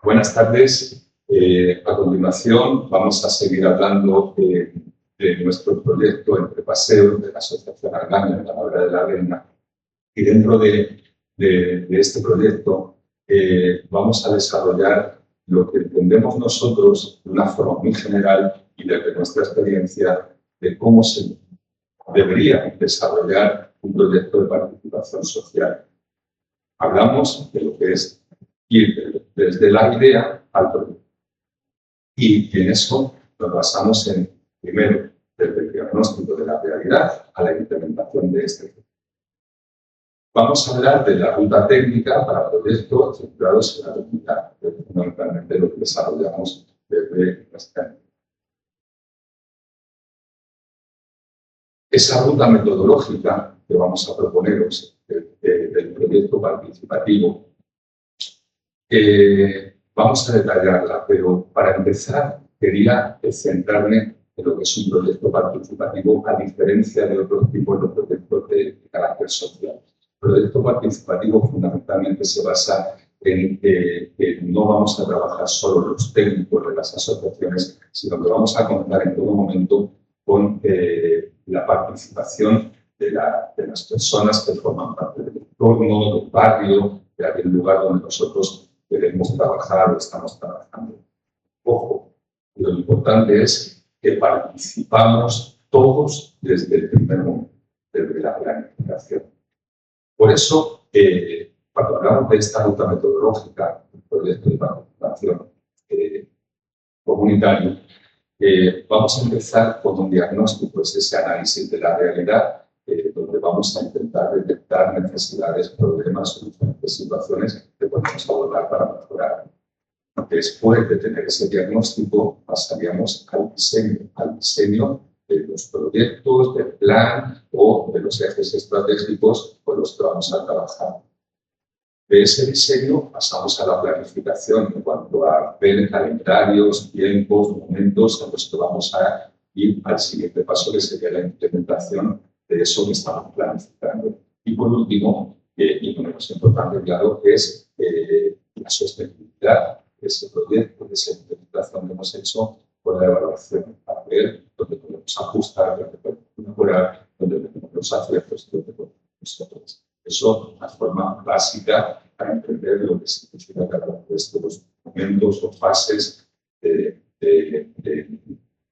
Buenas tardes. A continuación vamos a seguir hablando de nuestro proyecto Entre Paseos de la Asociación Argaña en la Madera de la Reina. Y dentro de este proyecto vamos a desarrollar lo que entendemos nosotros de una forma muy general y desde nuestra experiencia de cómo se debería desarrollar un proyecto de participación social. Hablamos de lo que es ir desde la idea al proyecto. Y en eso nos basamos en, primero, desde el diagnóstico de la realidad a la implementación de este proyecto. Vamos a hablar de la ruta técnica para proyectos centrados en la realidad, que es fundamentalmente lo que desarrollamos desde nuestra. Esa ruta metodológica que vamos a proponeros del proyecto participativo, vamos a detallarla, pero para empezar quería centrarme en lo que es un proyecto participativo a diferencia de otros tipos de proyectos de carácter social. El proyecto participativo fundamentalmente se basa en que no vamos a trabajar solo los técnicos de las asociaciones, sino que vamos a contar en todo momento con la participación de las personas que forman parte del entorno, del barrio, de aquel lugar donde nosotros queremos trabajar o estamos trabajando. Ojo, lo importante es que participamos todos desde el primer momento, desde la planificación. Por eso, cuando hablamos de esta ruta metodológica, el proyecto de participación comunitario, vamos a empezar con un diagnóstico, es ese análisis de la realidad, donde vamos a intentar detectar necesidades, problemas, soluciones, situaciones que podemos abordar para mejorar. Después de tener ese diagnóstico, pasaríamos al diseño de los proyectos, del plan o de los ejes estratégicos con los que vamos a trabajar. De ese diseño pasamos a la planificación en cuanto a ver calendarios, tiempos, momentos en los que vamos a ir al siguiente paso, que sería la implementación de eso que estamos planificando. Y por último, y no menos importante, claro, es la sostenibilidad de ese proyecto, de esa implementación que hemos hecho con la evaluación, para ver dónde podemos ajustar, dónde podemos mejorar, dónde tenemos los aciertos y dónde podemos nosotros. Eso es una forma básica para entender lo que significa cada uno de estos momentos o fases de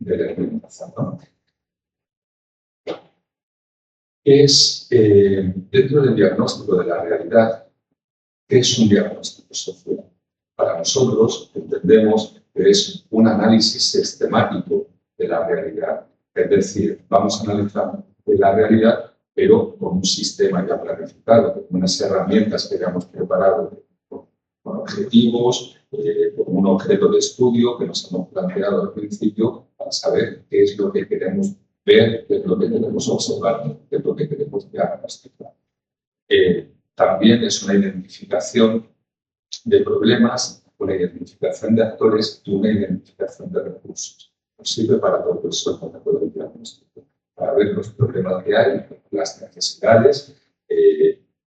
la implementación, ¿no? Es, dentro del diagnóstico de la realidad, ¿qué es un diagnóstico social? Para nosotros entendemos que es un análisis sistemático de la realidad. Es decir, vamos a analizar la realidad, pero con un sistema ya planificado, con unas herramientas que ya hemos preparado, con objetivos, con un objeto de estudio que nos hemos planteado al principio para saber qué es lo que queremos ver, qué es lo que queremos observar, qué es lo que queremos diagnosticar. También es una identificación de problemas, una identificación de actores y una identificación de recursos. Nos sirve para todo eso el método del diagnóstico, para ver los problemas que hay, las necesidades,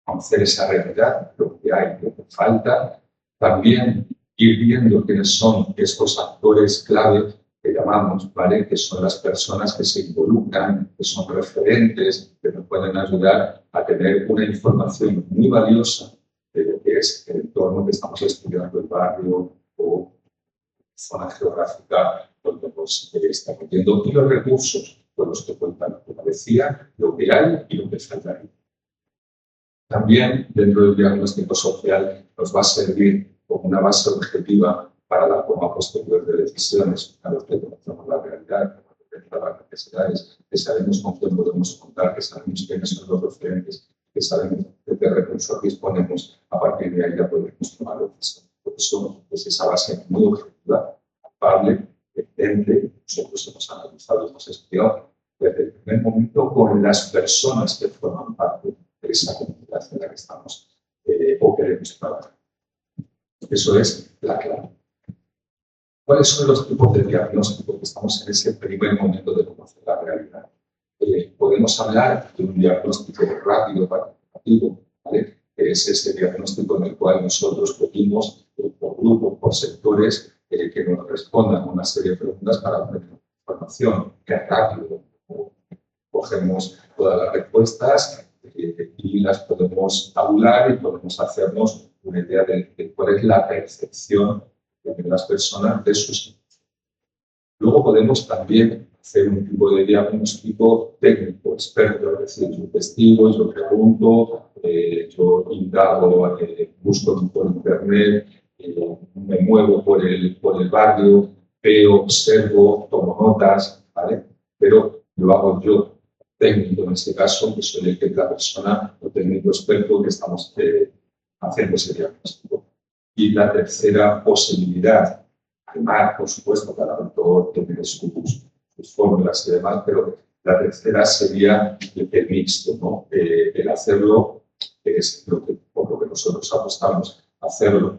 conocer esa realidad, lo que hay, lo que falta. También ir viendo quiénes son estos actores clave que llamamos, ¿vale? Que son las personas que se involucran, que son referentes, que nos pueden ayudar a tener una información muy valiosa de lo que es el entorno que estamos estudiando, el barrio o zona geográfica donde nos estamos viendo, y los recursos con los que cuentan, como decía, lo que hay y lo que faltaría. También, dentro del diagnóstico social, nos va a servir como una base objetiva para la toma posterior de decisiones, a los que conocemos la realidad, las necesidades, que sabemos con quién podemos contar, que sabemos quiénes son los referentes, que sabemos de qué recursos disponemos. A partir de ahí ya podemos tomar decisiones. Por eso es esa base muy objetiva, palpable, evidente. Nosotros hemos analizado, hemos estudiado desde el primer momento con las personas que forman parte de esa comunidad en la que estamos o queremos trabajar. Eso es la clave. ¿Cuáles son los tipos de diagnóstico que estamos en ese primer momento de conocer la realidad? Podemos hablar de un diagnóstico rápido participativo, ¿vale? Que es ese diagnóstico en el cual nosotros pedimos por grupos, por sectores, que nos respondan una serie de preguntas para obtener información que es rápido. Cogemos todas las respuestas y las podemos tabular y podemos hacernos una idea de cuál es la percepción de las personas de sus situaciones. Luego podemos también hacer un tipo de diagnóstico técnico, experto, es decir, yo investigo, yo pregunto, yo indago, busco por internet, me muevo por el barrio, veo, observo, tomo notas, ¿vale? Pero lo hago yo, técnico en este caso, que soy la persona o técnico experto que estamos haciendo ese diagnóstico. Y la tercera posibilidad, además, por supuesto, cada autor tiene sus fórmulas y demás, pero la tercera sería el mixto, ¿no? El hacerlo, es por lo que nosotros apostamos, hacerlo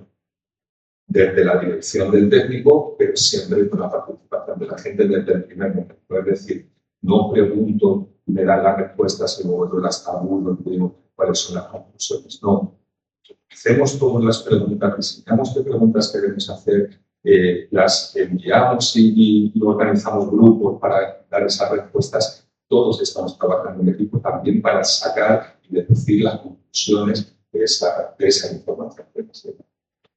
desde la dirección del técnico, pero siempre con la participación de la gente desde el primer momento. Es decir, no pregunto y me dan las respuestas y luego yo las tabulo y digo cuáles son las conclusiones. No. Hacemos todas las preguntas, diseñamos qué preguntas queremos hacer, las enviamos y organizamos grupos para dar esas respuestas. Todos estamos trabajando en equipo también para sacar y deducir las conclusiones de esa información.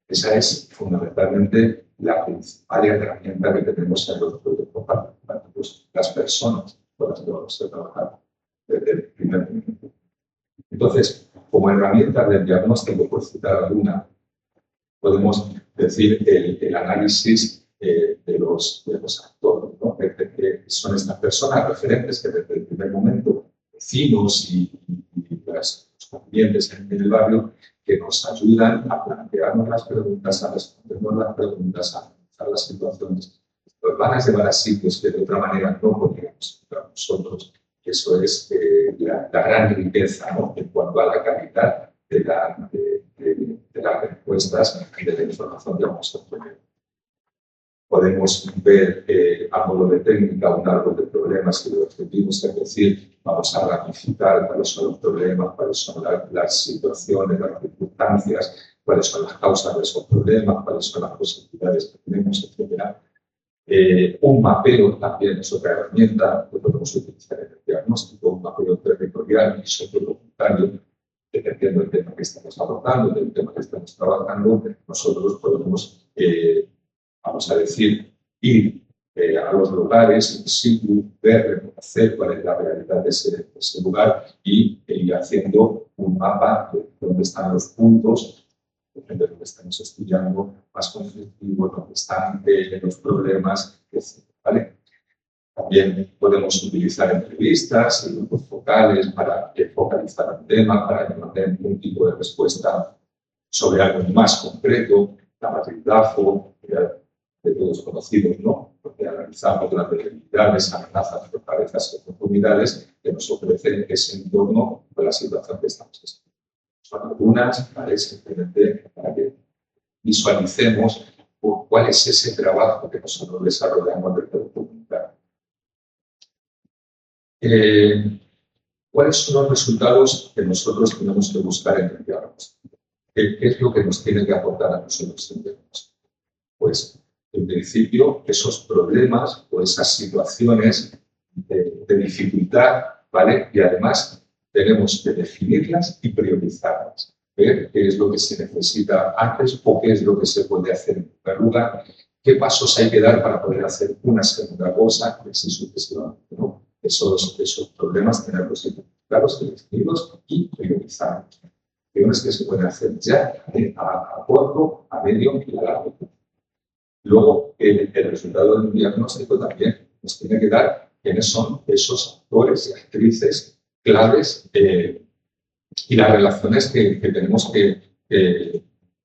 Esa es fundamentalmente la principal herramienta que tenemos en los proyectos participativos, las personas con las que vamos a trabajar desde el primer momento. Entonces, como herramienta del diagnóstico, por citar alguna, podemos decir el análisis de los actores, ¿no? Que son estas personas referentes que desde el primer momento, vecinos y los clientes en el barrio, que nos ayudan a plantearnos las preguntas, a respondernos las preguntas, a analizar las situaciones. Nos van a llevar a sitios que de otra manera no podríamos encontrar nosotros. Eso es la gran riqueza, ¿no? En cuanto a la calidad de las respuestas y de la información que vamos a obtener. Podemos ver a modo de técnica un árbol de problemas y de objetivos, es decir, vamos a ramificar cuáles son los problemas, cuáles son las situaciones, las circunstancias, cuáles son las causas de esos problemas, cuáles son las posibilidades que tenemos, etc. Un mapeo también es otra herramienta que podemos utilizar en el diagnóstico, un mapeo territorial y sociocomunitario, dependiendo del tema que estamos abordando, del tema que estamos trabajando, nosotros podemos, vamos a decir, ir a los lugares, in situ, ver, reconocer cuál es la realidad de ese lugar y ir haciendo un mapa de dónde están los puntos, depende de lo que estamos estudiando, más conflictivos, dónde están los problemas, etc. ¿Vale? También podemos utilizar entrevistas y grupos focales para focalizar un tema, para que nos den un tipo de respuesta sobre algo más concreto, la matriz DAFO, de todos conocidos, ¿no? Porque analizamos las debilidades, amenazas, fortalezas y oportunidades que nos ofrecen ese entorno de la situación que estamos estudiando. Son algunas, ¿vale? Simplemente para que visualicemos cuál es ese trabajo que nosotros desarrollamos desde el comunitario. ¿Cuáles son los resultados que nosotros tenemos que buscar en el diagnóstico? ¿Qué es lo que nos tiene que aportar a nosotros el diagnóstico? Pues, en principio, esos problemas o esas situaciones de dificultad, ¿vale? Y además tenemos que definirlas y priorizarlas. Ver qué es lo que se necesita antes o qué es lo que se puede hacer en primer lugar, qué pasos hay que dar para poder hacer una segunda cosa, y así sucesivamente, ¿no? Esos problemas tenerlos identificados, definidos y priorizados. Acciones que se pueden hacer ya a corto, a medio y a largo plazo. Luego, el resultado del diagnóstico también nos tiene que dar quiénes son esos actores y actrices claves y las relaciones que tenemos que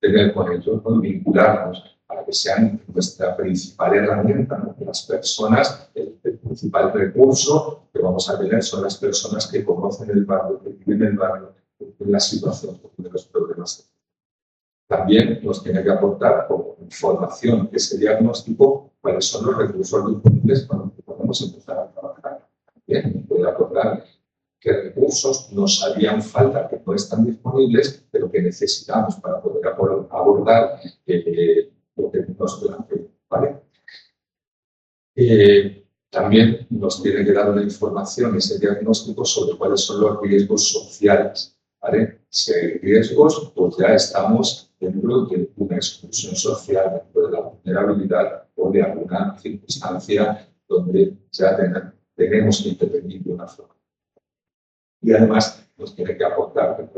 tener con ellos, ¿no? Vincularnos para que sean nuestra principal herramienta, ¿no? Las personas, el principal recurso que vamos a tener son las personas que conocen el barrio, que viven el barrio, que viven la situación, que viven los problemas. También nos tiene que aportar como información ese diagnóstico cuáles son los recursos disponibles con los que podemos empezar a trabajar. También puede aportar qué recursos nos harían falta que no están disponibles, pero lo que necesitamos para poder abordar lo que nos plantea, ¿vale? También nos tiene que dar una información, ese diagnóstico, sobre cuáles son los riesgos sociales, ¿vale? Si hay riesgos, pues ya estamos dentro de una exclusión social, dentro de la vulnerabilidad o de alguna circunstancia donde ya tenemos que intervenir de una forma. Y además nos tiene que aportar,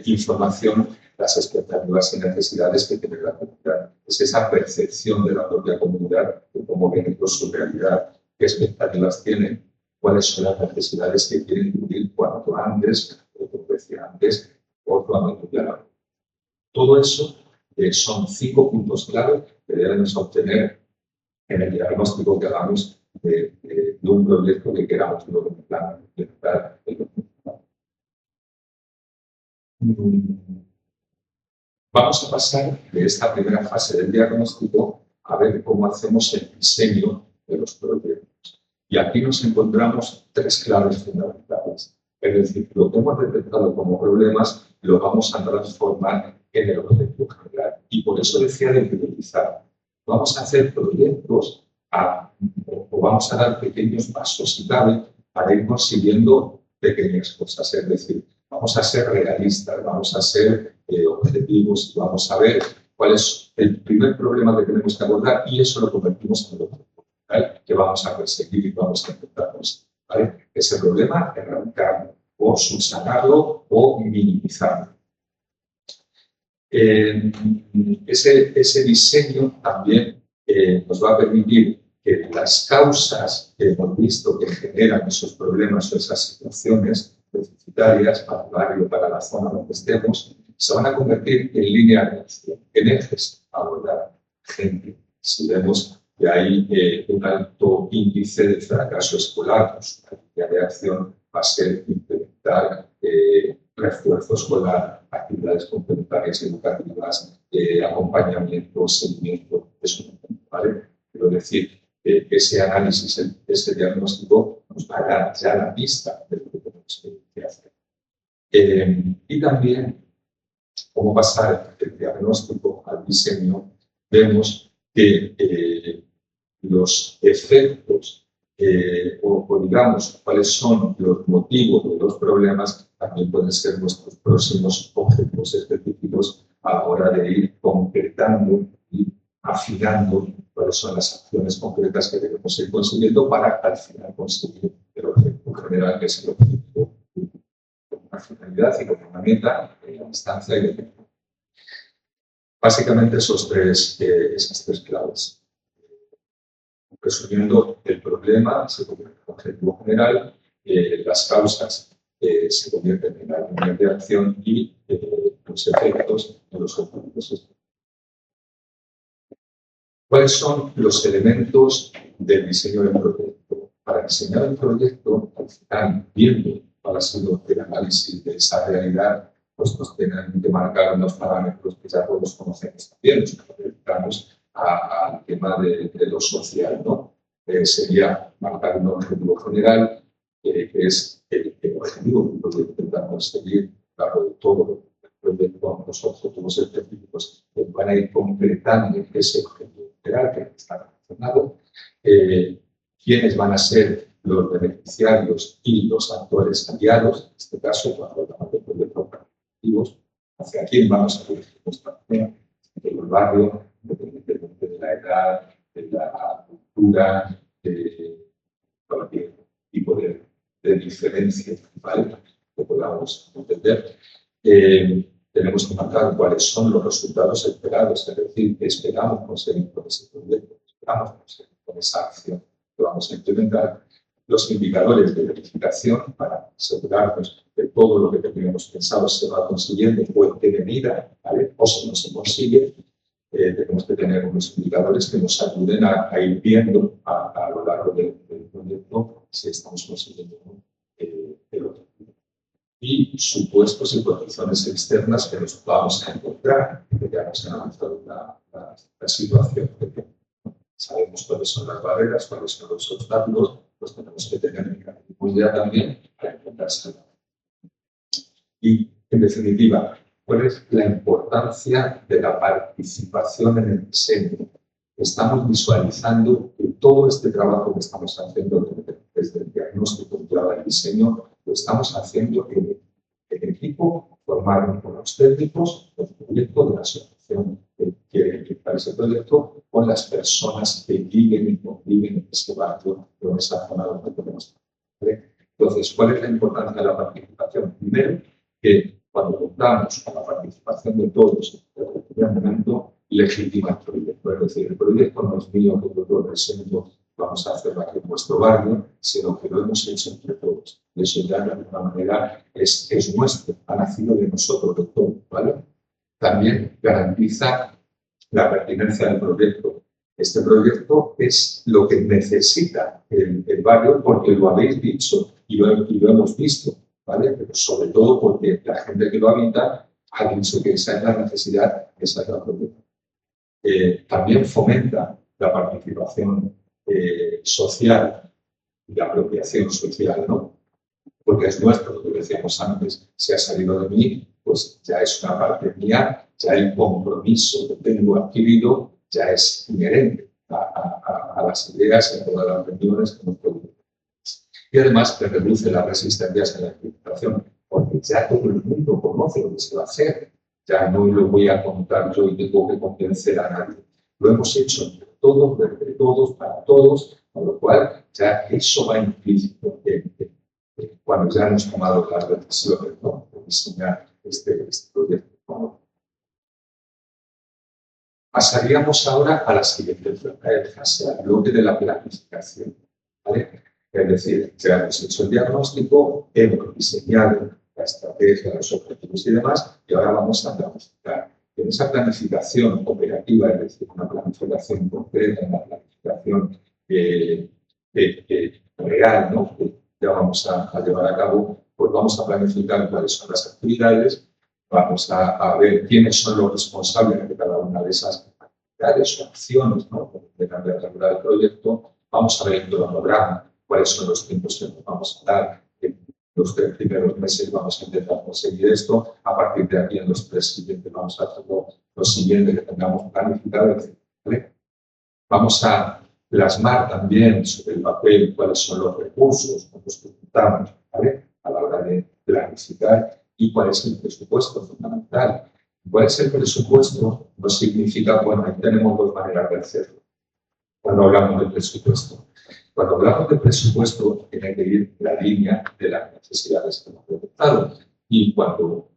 información, las expectativas y necesidades que tiene la comunidad. Es esa percepción de la propia comunidad de cómo viene por su realidad, qué expectativas tienen, cuáles son las necesidades que quieren cubrir cuanto antes, como decía antes, otro ámbito claro. Todo eso son 5 puntos clave que debemos obtener en el diagnóstico que hagamos de un proyecto que queramos luego implementar. Vamos a pasar de esta primera fase del diagnóstico a ver cómo hacemos el diseño de los proyectos. Y aquí nos encontramos 3 claves fundamentales. Es decir, lo que hemos detectado como problemas lo vamos a transformar en el objetivo general. Y por eso decía de priorizar. Vamos a hacer proyectos o vamos a dar pequeños pasos y clave para ir consiguiendo pequeñas cosas. Es decir, vamos a ser realistas, vamos a ser objetivos, vamos a ver cuál es el primer problema que tenemos que abordar y eso lo convertimos en el objetivo, ¿vale? Que vamos a perseguir y vamos a intentar conseguir, ¿vale? Ese problema, erradicarlo o subsanarlo o minimizarlo. Ese diseño también nos va a permitir que las causas que hemos visto que generan esos problemas o esas situaciones deficitarias para el barrio, para la zona donde estemos, se van a convertir en líneas de acción, en ejes a abordar. Si vemos que hay un alto índice de fracaso escolar, pues una línea de acción va a ser implementar refuerzo escolar, actividades complementarias educativas, acompañamiento, seguimiento, eso, ¿vale? Quiero decir, ese análisis, ese diagnóstico nos va a dar ya la pista de lo que tenemos que hacer. Y también, cómo pasar del diagnóstico al diseño, vemos que los efectos o digamos cuáles son los motivos de los problemas también pueden ser nuestros próximos objetivos específicos a la hora de ir concretando y afinando cuáles son las acciones concretas que debemos ir consiguiendo para al final conseguir el objetivo general, que es el objetivo con una finalidad y con una meta en la distancia y el tiempo. Básicamente esas 3 claves. Resumiendo, el problema se convierte en objetivo general, las causas se convierten en la línea de acción y los efectos en los objetivos. ¿Cuáles son los elementos del diseño del proyecto? Para diseñar el proyecto, al final, viendo cuál ha sido el análisis de esa realidad, pues nos tienen que marcar unos parámetros que ya todos conocemos también, nos dedicamos al tema de lo social, ¿no? Sería marcar un objetivo general, que es el objetivo que podemos intentar conseguir a lo largo de todo el proyecto, los objetivos específicos que van a ir completando ese objetivo general que está mencionado, quiénes van a ser los beneficiarios y los actores aliados, en este caso, cuando hablamos de proyectos participativos, hacia quién vamos a dirigir nuestra acción, en el barrio, independientemente de la edad, de la cultura, de cualquier tipo de diferencia, ¿vale? Que podamos entender. Tenemos que marcar cuáles son los resultados esperados, es decir, qué esperamos conseguir con ese proyecto, qué esperamos conseguir con esa acción que vamos a implementar, los indicadores de verificación para asegurarnos de todo lo que teníamos pensado se va consiguiendo o en qué medida, ¿vale? O si no se consigue, tenemos que tener unos indicadores que nos ayuden a ir viendo a lo largo del proyecto si estamos consiguiendo el objetivo. Y supuestos y condiciones externas que nos vamos a encontrar, que ya nos han avanzado la situación. Sabemos cuáles son las barreras, cuáles son los obstáculos, pues tenemos que tener mecanismos ya también para intentar salvar. Y, en definitiva, ¿cuál es la importancia de la participación en el diseño? Estamos visualizando que todo este trabajo que estamos haciendo desde el diagnóstico y el diseño, lo estamos haciendo en el equipo formado por los técnicos, el proyecto de la asociación que quiere equipar ese proyecto con las personas que viven y conviven en ese barrio o en esa zona donde tenemos. ¿Vale? Entonces, ¿cuál es la importancia de la participación? Primero, que cuando contamos con la participación de todos, en el primer momento legitima el proyecto. Es decir, el proyecto no es mío, que yo lo presento, vamos a hacerlo aquí en vuestro barrio, sino que lo hemos hecho entre todos. Y eso ya de alguna manera es nuestro, ha nacido de nosotros, de todos, ¿vale? También garantiza la pertinencia del proyecto. Este proyecto es lo que necesita el barrio porque lo habéis dicho y lo hemos visto, ¿vale? Pero sobre todo porque la gente que lo habita ha dicho que esa es la necesidad, esa es la proyecto. También fomenta la participación social y la apropiación social, ¿no? Porque es nuestro, lo que decíamos antes, si ha salido de mí, pues ya es una parte mía, ya el compromiso que tengo adquirido ya es inherente a las ideas y a todas las reuniones que hemos producido. Y además que reduce las resistencias en la implementación, porque ya todo el mundo conoce lo que se va a hacer. Ya no lo voy a contar yo y tengo que convencer a nadie. Lo hemos hecho entre todos, desde todos, para todos, con lo cual ya eso va implícito cuando ya hemos tomado las decisiones, ¿no? De diseñar este proyecto, ¿no? Pasaríamos ahora a la siguiente fase, al bloque de la planificación, ¿vale? Es decir, ya hemos hecho el diagnóstico, hemos diseñado la estrategia, los objetivos y demás, y ahora vamos a planificar. En esa planificación operativa, es decir, una planificación concreta, una planificación real, ¿no? Que ya vamos a llevar a cabo, pues vamos a planificar cuáles son las actividades, vamos a ver quiénes son los responsables de cada una de esas actividades o acciones, ¿no? De cambiar el proyecto, vamos a ver el cronograma, cuáles son los tiempos que nos vamos a dar. En los 3 primeros meses vamos a intentar conseguir esto, a partir de aquí en los 3 siguientes vamos a hacer lo siguiente que tengamos planificado, etc. ¿Vale? Vamos a plasmar también sobre el papel cuáles son los recursos con los que contamos, ¿vale? A la hora de planificar y cuál es el presupuesto fundamental. ¿Cuál es el presupuesto? No significa, bueno, ahí tenemos 2 maneras de hacerlo cuando hablamos de presupuesto. Cuando hablamos de presupuesto, tiene que ir la línea de las necesidades que hemos detectado. Y cuando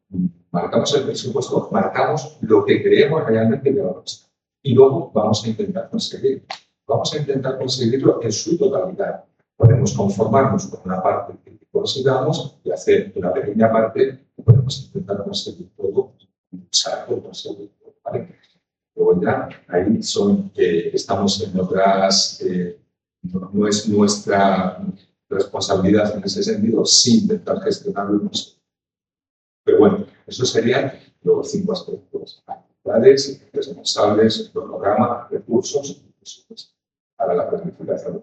marcamos el presupuesto, marcamos lo que creemos realmente que vamos a hacer. Y luego vamos a intentar conseguirlo. Vamos a intentar conseguirlo en su totalidad. Podemos conformarnos con una parte que consigamos y hacer una pequeña parte que podemos intentar conseguir todo y luchar por conseguirlo, ¿vale? Luego ya, ahí estamos en otras, no es nuestra responsabilidad en ese sentido, sí intentar gestionarlo. Pero bueno, eso serían los 5 aspectos: actividades, responsables, programa, recursos y presupuesto para la planificación.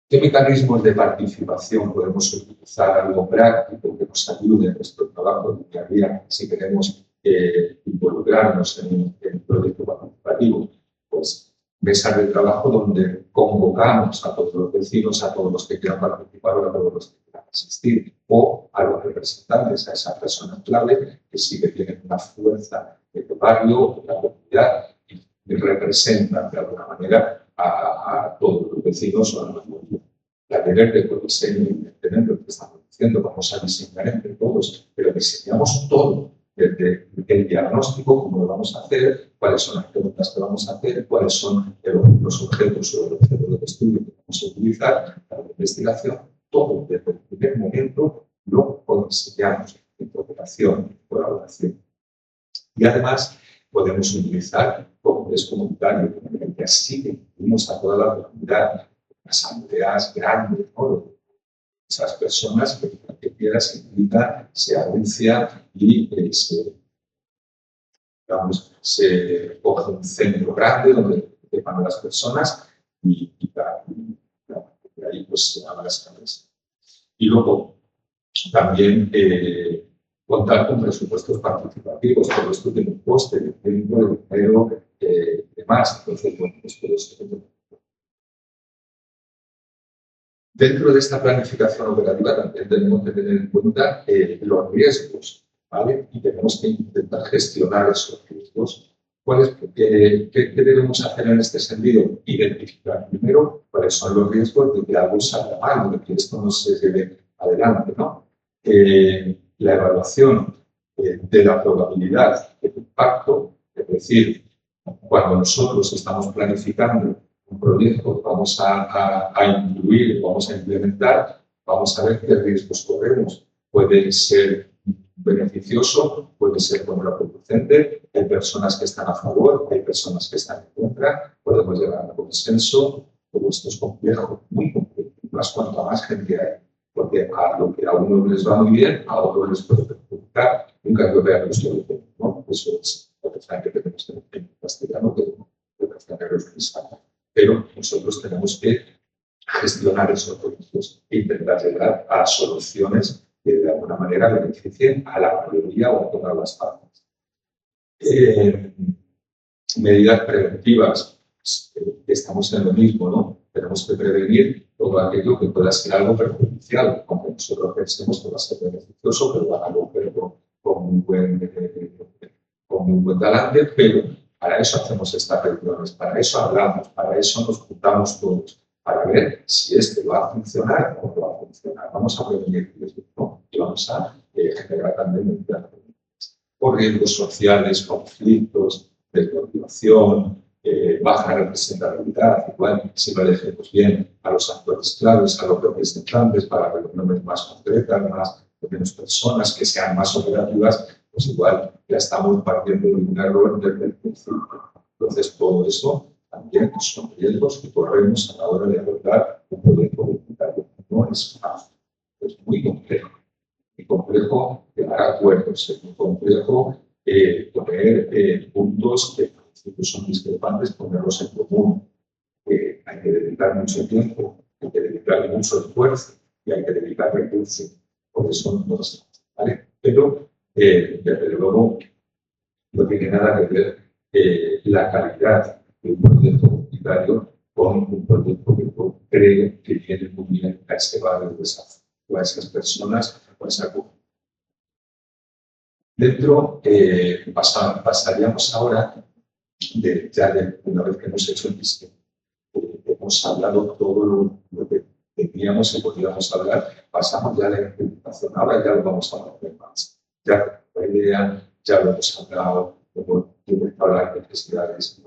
¿Qué mecanismos de participación podemos utilizar, algo práctico que nos ayude en nuestro trabajo de día a día si queremos involucrarnos en el proyecto participativo? Pues mesas de trabajo donde convocamos a todos los vecinos, a todos los que quieran participar o a todos los que quieran asistir, o a los representantes, a esas personas clave que sí que tienen una fuerza de barrio, de la comunidad y representan de alguna manera a todos los vecinos o a la comunidad. La tener de diseño independiente, lo que estamos diciendo, vamos a diseñar entre todos, pero diseñamos todo, desde el diagnóstico, cómo lo vamos a hacer, cuáles son las preguntas que vamos a hacer, cuáles son los objetos o los objetos de estudio que vamos a utilizar para la investigación, todo desde el primer momento lo diseñamos en cooperación, en colaboración. Y además podemos utilizar comités comunitarios, que así que incluimos a toda la comunidad, asambleas grandes, ¿no? Esas personas que quieran se invitan, se anuncian y se coge un centro grande donde van las personas y ahí pues se abren las cabezas. Y luego, También contar con presupuestos participativos, todo esto tiene un coste de tiempo, de dinero, demás. Entonces, bueno, pues todo esto. Dentro de esta planificación operativa también tenemos que tener en cuenta los riesgos, ¿vale? Y tenemos que intentar gestionar esos riesgos. ¿Qué debemos hacer en este sentido? Identificar primero cuáles son los riesgos de que algo salga mal, de que esto no se lleve adelante, ¿no? La evaluación de la probabilidad del impacto, es decir, cuando nosotros estamos planificando un proyecto que vamos a incluir, vamos a implementar, vamos a ver qué riesgos corremos. Puede ser beneficioso, puede ser contraproducente, hay personas que están a favor, hay personas que están en contra, podemos llegar a un consenso, todo esto es complejo, muy complejo, más cuanto más gente hay, porque a lo que a uno les va muy bien, a otro les puede perjudicar, nunca lo vean los soluciones, ¿no? Eso es lo que tenemos en castellano, que pero nosotros tenemos que gestionar esos riesgos e intentar llegar a soluciones que de alguna manera beneficien a la mayoría o a todas las partes. Medidas preventivas, estamos en lo mismo, ¿no? Tenemos que prevenir todo aquello que pueda ser algo perjudicial, aunque nosotros pensemos que va a ser beneficioso, pero va a hacerlo con un buen talante, pero para eso hacemos estas reuniones, para eso hablamos, para eso nos juntamos todos, para ver si esto va a funcionar o no va a funcionar. Vamos a prevenir riesgos, ¿no? Y vamos a generar también medidas por riesgos sociales, conflictos, desmotivación, baja representatividad. Igual, si lo elegimos bien a los actores claves, a los representantes, para reuniones más concretas, más de menos personas, que sean más operativas, pues igual ya estamos partiendo de un error desde el principio. Entonces, todo eso también son riesgos que corremos a la hora de abordar un proyecto comunitario. No es fácil, es muy complejo. Muy complejo llegar a acuerdos, es muy complejo poner puntos que en principio son discrepantes, ponerlos en común. Hay que dedicar mucho tiempo, hay que dedicar mucho esfuerzo y hay que dedicar recursos. Por eso no se ¿vale? Pero desde luego, no tiene nada que ver la calidad de un proyecto comunitario con un proyecto que yo creo que viene muy bien a ese barrio de desarrollo, o a esas personas, o a esa comunidad. Dentro, pasaríamos ahora, una vez que hemos hecho el diseño, hemos hablado todo lo que teníamos y podíamos hablar, pasamos ya a la implementación. Ahora ya lo vamos a hablar más. Ya la idea, ya lo hemos hablado, como tienes que hablar de necesidades,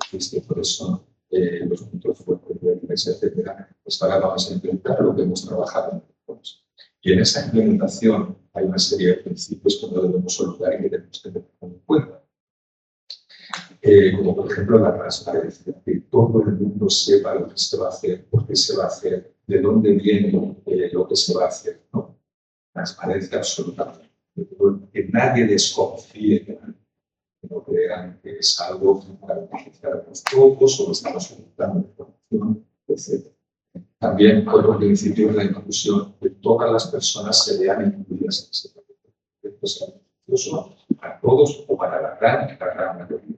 cuáles son los puntos fuertes de la etcétera. Pues ahora vamos a implementar lo que hemos trabajado en el y en esa implementación hay una serie de principios que no debemos olvidar y que tenemos que tener en cuenta. Como por ejemplo la transparencia, que todo el mundo sepa lo que se va a hacer, por qué se va a hacer, de dónde viene lo que se va a hacer, ¿no? Transparencia absoluta. Que nadie desconfíe, que no crean que es algo para beneficiar a los pocos o estamos ocultando información, etc. También otro principio es la inclusión, que todas las personas se vean incluidas en ese proyecto. Esto sea beneficioso a todos o para la gran mayoría.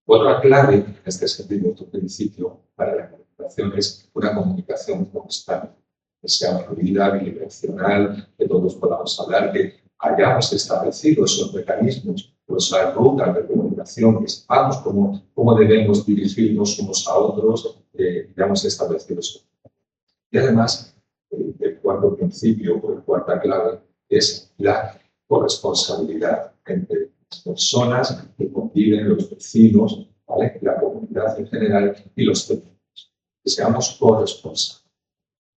Otra clave en este sentido, otro principio para la comunicación es una comunicación constante, que sea fluida, bidireccional, que todos podamos hablar, que hayamos establecido esos mecanismos, esas rutas de comunicación, que sepamos cómo debemos dirigirnos unos a otros, hayamos establecido eso. Y además, el cuarto principio o la cuarta clave es la corresponsabilidad entre las personas que conviven, los vecinos, ¿vale? La comunidad en general y los técnicos. Que seamos corresponsables.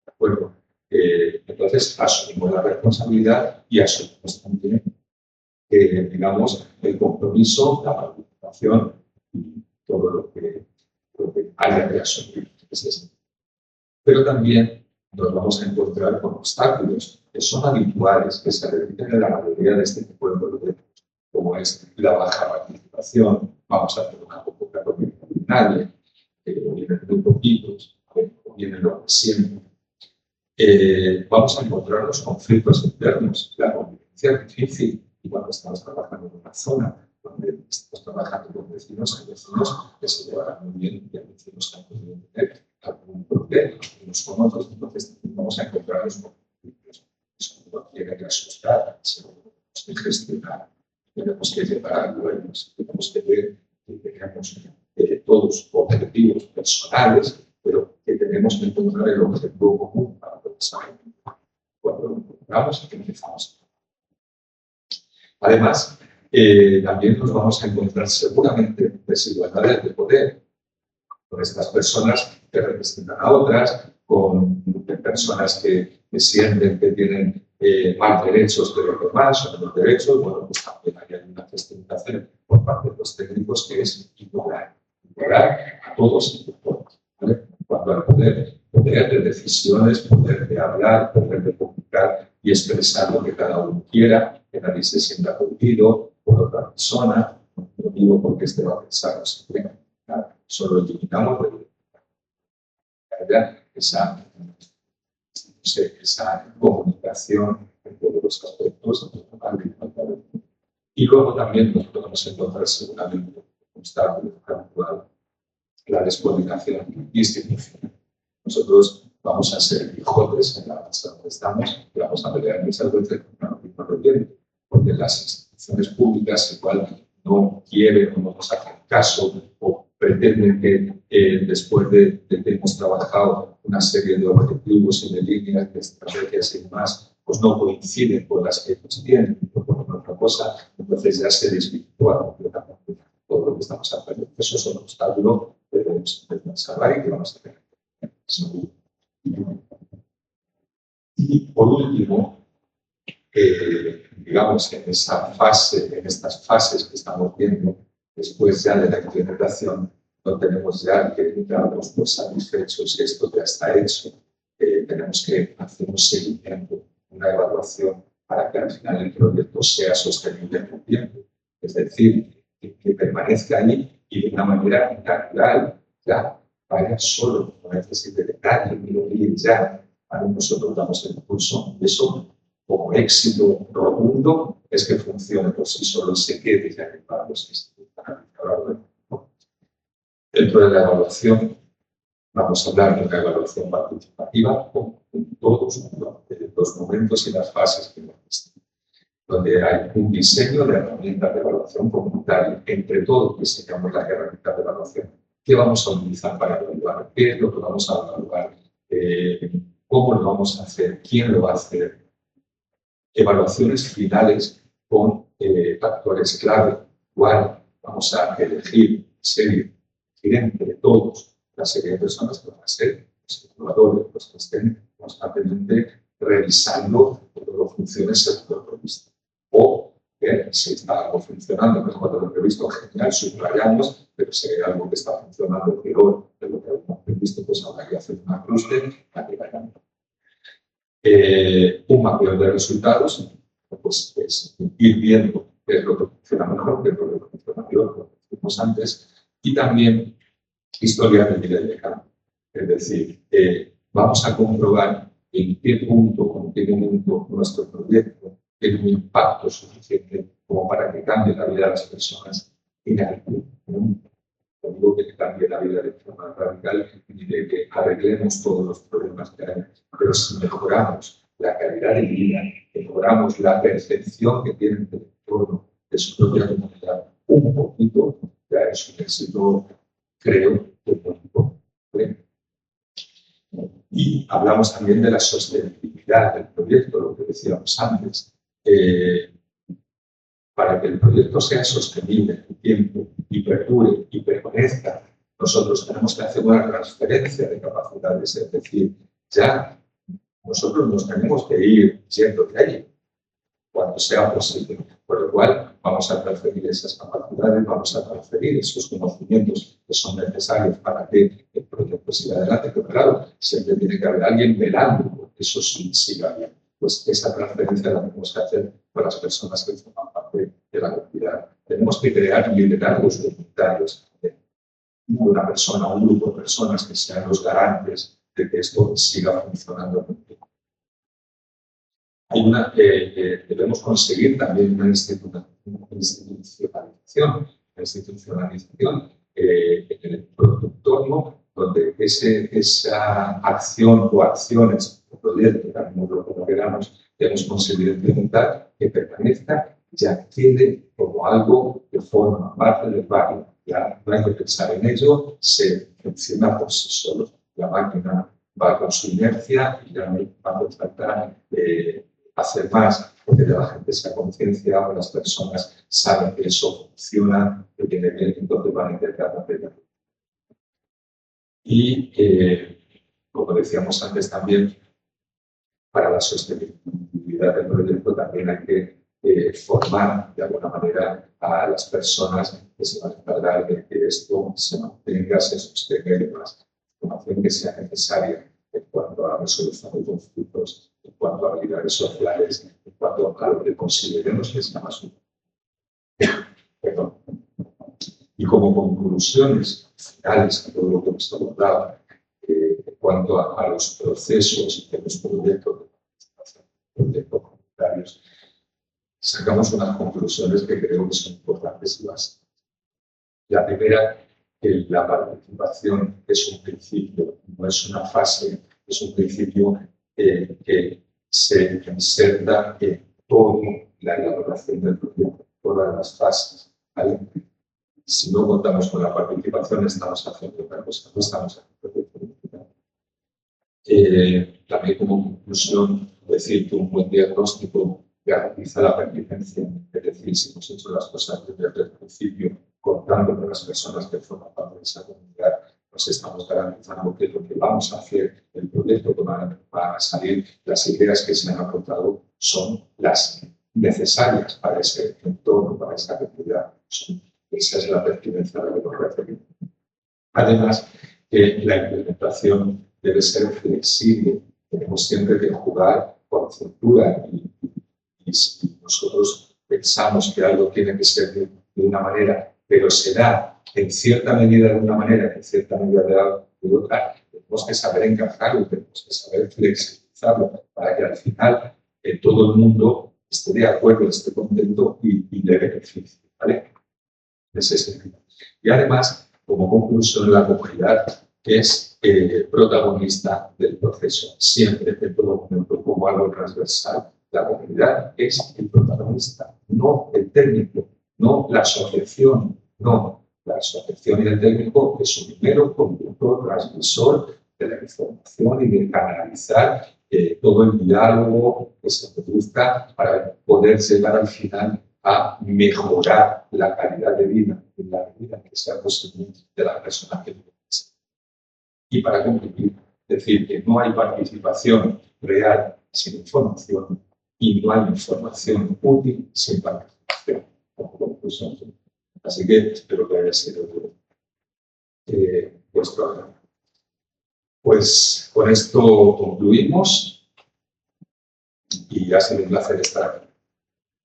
¿De acuerdo? Entonces, asumimos la responsabilidad y asumimos también, digamos, el compromiso, la participación y todo lo que haya que asumir. Pero también nos vamos a encontrar con obstáculos que son habituales, que se repiten en la mayoría de este tipo de proyectos, como es la baja participación, vamos a hacer una convocatoria extraordinaria, vienen muy poquitos, vienen lo que siempre. vamos a encontrar los conflictos internos, la convivencia es difícil, y cuando estamos trabajando en una zona donde estamos trabajando con vecinos, hay vecinos que se llevarán muy bien y hay vecinos que han podido tener algún problema unos con otros, entonces vamos a encontrar los conflictos. Eso no tiene que asustar, sino que tenemos que gestionar, tenemos que llevar a acuerdos, tenemos que ver que tenemos todos objetivos personales, pero que tenemos que encontrar el objetivo común para pensar cuando lo encontramos y empezamos. Además, también nos vamos a encontrar seguramente desigualdades de poder con estas personas que representan a otras, con personas que sienten que tienen más derechos que los demás, o menos derechos. Bueno, pues también hay una gestión que hacer por parte de los técnicos que es igualar a todos y a todas. ¿Vale? Cuando al poder de decisiones, poder de hablar, poder de comunicar y expresar lo que cada uno quiera, que nadie se sienta aturdido por otra persona, no digo porque este va a pensar, no se cree, solo eliminamos esa comunicación en todos los aspectos y luego también nos podemos encontrar seguramente obstáculos actual, la descoordinación institucional. Nosotros vamos a ser Quijotes en la mesa donde estamos y vamos a pelear muchas veces contra lo mismo corriente, porque las instituciones públicas igual no quieren o no nos hacen caso o pretenden que después de que hemos trabajado una serie de objetivos y de líneas, de estrategias y demás, pues no coinciden con las que ellos tienen, o con otra cosa, entonces ya se desvirtúa completamente todo lo que estamos haciendo. Eso es un obstáculo que debemos pensar y que vamos a tener. Y por último, digamos, en estas fases que estamos viendo, después ya de la implementación, no tenemos ya que darnos por satisfechos, esto ya está hecho. Tenemos que hacer un seguimiento, una evaluación para que al final el proyecto sea sostenible en el tiempo. Es decir, que permanezca ahí y de una manera natural, ya vaya solo, no necesite de nadie ni lo guíe ya. Nosotros damos el impulso y eso, como éxito rotundo, es que funcione por sí solo y se quede ya para los que están analizando. Dentro de la evaluación, vamos a hablar de una evaluación participativa con todos los momentos y las fases que existen, donde hay un diseño de herramientas de evaluación comunitaria. Entre todos diseñamos las herramientas de evaluación. ¿Qué vamos a utilizar para evaluar? ¿Qué es lo que vamos a evaluar? ¿Cómo lo vamos a hacer? ¿Quién lo va a hacer? Evaluaciones finales con factores clave. ¿Cuál vamos a elegir? Serie entre todos la serie de personas que van a ser los evaluadores, los que estén constantemente revisando que todo funcione según lo previsto. O si está algo funcionando mejor de lo previsto, genial, subrayamos, pero si hay algo que está funcionando peor de lo que habíamos previsto, pues habrá que hacer un ajuste para que vayan. Un mapeo de resultados, pues es ir viendo qué es lo que funciona mejor, qué es lo que funciona peor, como dijimos antes, y también historia de nivel de cambio. Es decir, vamos a comprobar en qué punto, con qué momento nuestro proyecto tiene un impacto suficiente como para que cambie la vida de las personas en algún momento. No digo que cambie la vida de forma radical ni de que arreglemos todos los problemas que hay, pero si mejoramos la calidad de vida, mejoramos la percepción que tienen del entorno, de su propia comunidad, un poquito, ya es un éxito, creo, que político. Y hablamos también de la sostenibilidad del proyecto, lo que decíamos antes. Para que el proyecto sea sostenible en el tiempo y perdure y permanezca, nosotros tenemos que hacer una transferencia de capacidades, es decir, ya nosotros nos tenemos que ir yendo de ahí cuando sea posible, por lo cual vamos a transferir esas capacidades, vamos a transferir esos conocimientos que son necesarios para que el proyecto siga adelante, pero claro, siempre tiene que haber alguien velando porque eso siga bien. Pues esa transferencia la tenemos que hacer con las personas que forman parte de la comunidad. Tenemos que crear liderazgos comunitarios, una persona, un grupo de personas que sean los garantes de que esto siga funcionando. debemos conseguir también una institucionalización en el entorno donde esa acción o acciones o proyecto, llamémoslo como queramos, debemos conseguir implementar, que permanezca y ya quede como algo que forma parte del barrio. Ya no hay que pensar en ello, se funciona por sí solo. La máquina va con su inercia y ya no va a tratar de hacer más, porque la gente se ha concienciado, las personas saben que eso funciona, que tiene bien, entonces van a intentar hacerlo. Y, como decíamos antes también, para la sostenibilidad del proyecto también hay que formar de alguna manera a las personas que se van a encargar de que esto se mantenga, se sostenga y demás. Información que sea necesaria en cuanto a resolución de conflictos, en cuanto a habilidades sociales, en cuanto a lo que consideremos que sea más útil. Perdón. Y como conclusiones finales a todo lo que hemos abordado, en cuanto a los procesos de los proyectos comunitarios, sacamos unas conclusiones que creo que son importantes y básicas. La primera, que la participación es un principio, no es una fase, es un principio que se inserta en toda la elaboración del proyecto, todas las fases, ¿vale? Si no contamos con la participación, estamos haciendo otra cosa, no estamos haciendo política. También como conclusión, decir que un buen diagnóstico garantiza la pertinencia, es decir, si hemos hecho las cosas desde el principio, contando con las personas que forman parte de esa comunidad, nos estamos garantizando que lo que vamos a hacer, el proyecto que va a salir, las ideas que se han aportado son las necesarias para ese entorno, para esa comunidad. Esa es la pertinencia a la que nos referimos. Además, la implementación debe ser flexible. Tenemos siempre que jugar con cintura y si nosotros pensamos que algo tiene que ser de una manera, pero será en cierta medida de una manera, en cierta medida de otra, tenemos que saber encajarlo, tenemos que saber flexibilizarlo para que al final todo el mundo esté de acuerdo, esté contento y le beneficie, ¿vale? En ese sentido. Y además, como conclusión, la comunidad es protagonista del proceso, siempre, en todo momento, como algo transversal. La comunidad es el protagonista, no el técnico, no la asociación, no. La asociación y el técnico es un mero conductor transmisor de la información y de canalizar todo el diálogo que se produzca para poder llegar al final a mejorar la calidad de vida en la medida que sea posible de la persona que vive. Y para concluir, decir que no hay participación real sin información y no hay información útil sin participación. Así que espero que haya sido vuestro agrado. Pues con esto concluimos y ha sido un placer estar aquí.